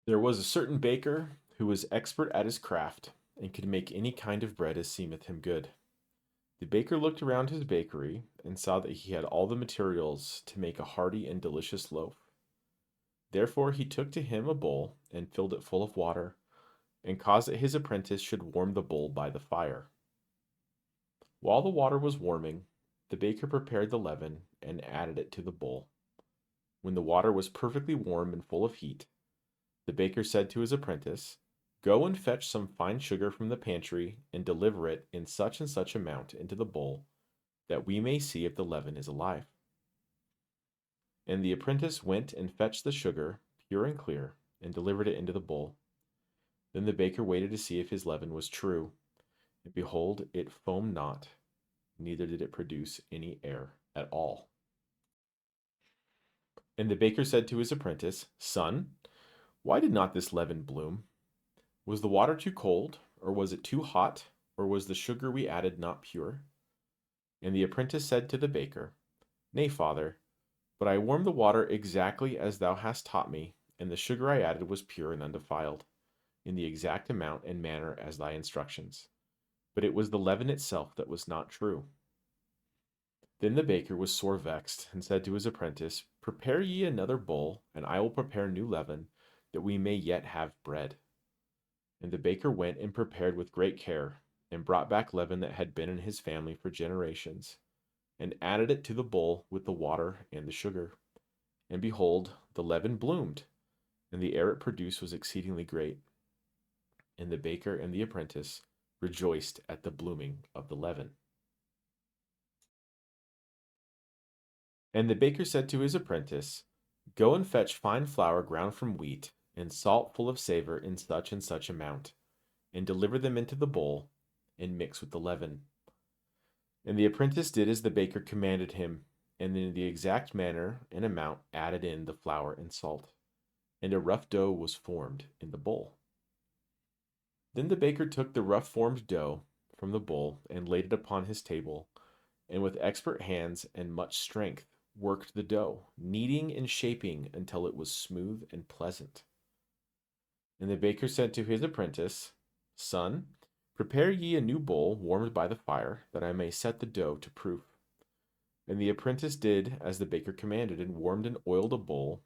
There was a certain baker who was expert at his craft, and could make any kind of bread as seemeth him good. The baker looked around his bakery, and saw that he had all the materials to make a hearty and delicious loaf. Therefore he took to him a bowl, and filled it full of water, and caused that his apprentice should warm the bowl by the fire. While the water was warming, the baker prepared the leaven, and added it to the bowl. When the water was perfectly warm and full of heat, the baker said to his apprentice, "Go and fetch some fine sugar from the pantry, and deliver it in such and such amount into the bowl, that we may see if the leaven is alive." And the apprentice went and fetched the sugar, pure and clear, and delivered it into the bowl. Then the baker waited to see if his leaven was true, and behold, it foamed not, neither did it produce any air at all. And the baker said to his apprentice, "Son, why did not this leaven bloom? Was the water too cold, or was it too hot, or was the sugar we added not pure?" And the apprentice said to the baker, "Nay, father, but I warmed the water exactly as thou hast taught me, and the sugar I added was pure and undefiled, in the exact amount and manner as thy instructions. But it was the leaven itself that was not true." Then the baker was sore vexed, and said to his apprentice, "Prepare ye another bowl, and I will prepare new leaven, that we may yet have bread." And the baker went and prepared with great care, and brought back leaven that had been in his family for generations, and added it to the bowl with the water and the sugar. And behold, the leaven bloomed, and the air it produced was exceedingly great. And the baker and the apprentice rejoiced at the blooming of the leaven. And the baker said to his apprentice, "Go and fetch fine flour ground from wheat, and salt full of savor in such and such amount, and deliver them into the bowl, and mix with the leaven." And the apprentice did as the baker commanded him, and in the exact manner and amount added in the flour and salt, and a rough dough was formed in the bowl. Then the baker took the rough formed dough from the bowl, and laid it upon his table, and with expert hands and much strength worked the dough, kneading and shaping until it was smooth and pleasant. And the baker said to his apprentice, "Son, prepare ye a new bowl warmed by the fire, that I may set the dough to proof." And the apprentice did as the baker commanded, and warmed and oiled a bowl,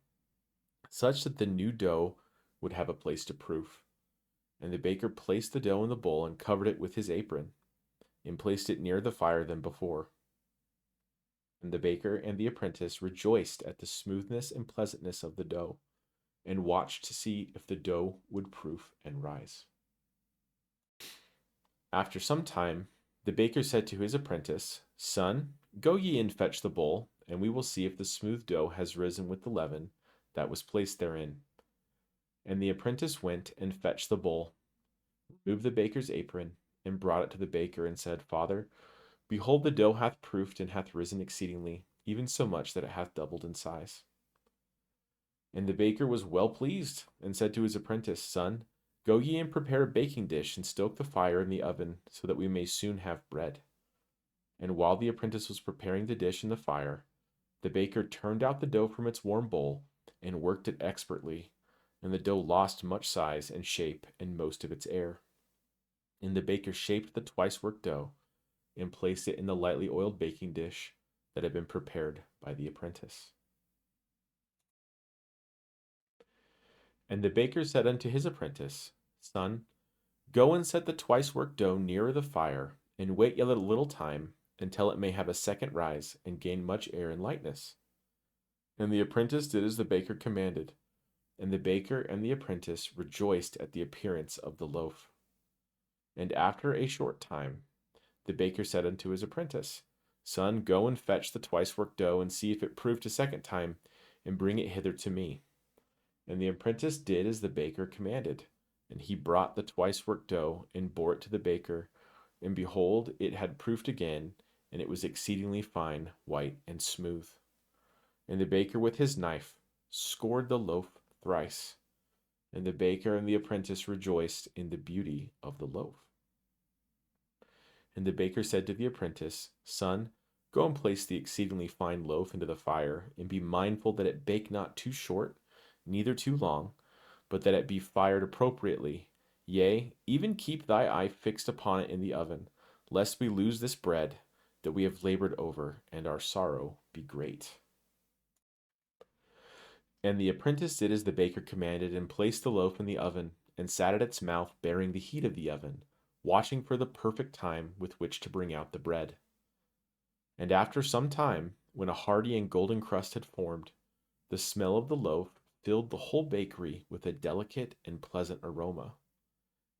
such that the new dough would have a place to proof. And the baker placed the dough in the bowl, and covered it with his apron, and placed it nearer the fire than before. And the baker and the apprentice rejoiced at the smoothness and pleasantness of the dough, and watched to see if the dough would proof and rise. After some time, the baker said to his apprentice, "Son, go ye and fetch the bowl, and we will see if the smooth dough has risen with the leaven that was placed therein." And the apprentice went and fetched the bowl, removed the baker's apron, and brought it to the baker, and said, "Father, behold, the dough hath proofed and hath risen exceedingly, even so much that it hath doubled in size." And the baker was well pleased, and said to his apprentice, "Son, go ye and prepare a baking dish, and stoke the fire in the oven, so that we may soon have bread." And while the apprentice was preparing the dish in the fire, the baker turned out the dough from its warm bowl, and worked it expertly, and the dough lost much size and shape and most of its air. And the baker shaped the twice worked dough, and placed it in the lightly oiled baking dish that had been prepared by the apprentice. And the baker said unto his apprentice, "Son, go and set the twice worked dough nearer the fire, and wait yet a little time, until it may have a second rise, and gain much air and lightness." And the apprentice did as the baker commanded, and the baker and the apprentice rejoiced at the appearance of the loaf. And after a short time, the baker said unto his apprentice, "Son, go and fetch the twice worked dough, and see if it proved a second time, and bring it hither to me." And the apprentice did as the baker commanded, and he brought the twice worked dough, and bore it to the baker, and behold, it had proofed again, and it was exceedingly fine, white, and smooth. And the baker with his knife scored the loaf thrice, and the baker and the apprentice rejoiced in the beauty of the loaf. And the baker said to the apprentice, "Son, go and place the exceedingly fine loaf into the fire, and be mindful that it bake not too short, neither too long, but that it be fired appropriately. Yea, even keep thy eye fixed upon it in the oven, lest we lose this bread that we have labored over, and our sorrow be great. And the apprentice did as the baker commanded, and placed the loaf in the oven, and sat at its mouth, bearing the heat of the oven, watching for the perfect time with which to bring out the bread. And after some time, when a hearty and golden crust had formed, the smell of the loaf filled the whole bakery with a delicate and pleasant aroma.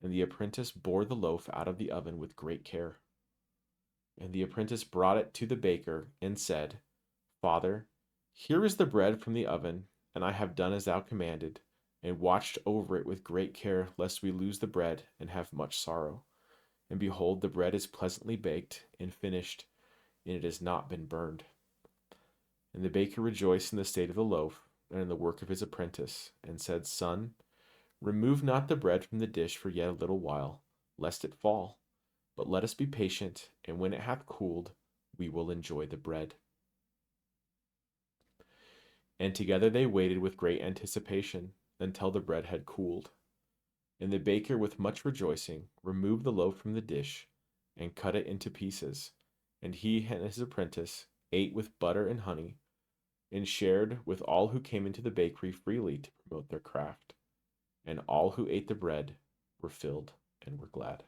And the apprentice bore the loaf out of the oven with great care. And the apprentice brought it to the baker, and said, Father, here is the bread from the oven, and I have done as thou commanded, and watched over it with great care, lest we lose the bread and have much sorrow. And behold, the bread is pleasantly baked and finished, and it has not been burned. And the baker rejoiced in the state of the loaf, and in the work of his apprentice, and said, Son, remove not the bread from the dish for yet a little while, lest it fall. But let us be patient, and when it hath cooled, we will enjoy the bread. And together they waited with great anticipation until the bread had cooled. And the baker, with much rejoicing, removed the loaf from the dish, and cut it into pieces. And he and his apprentice ate with butter and honey, and shared with all who came into the bakery freely to promote their craft. And all who ate the bread were filled and were glad.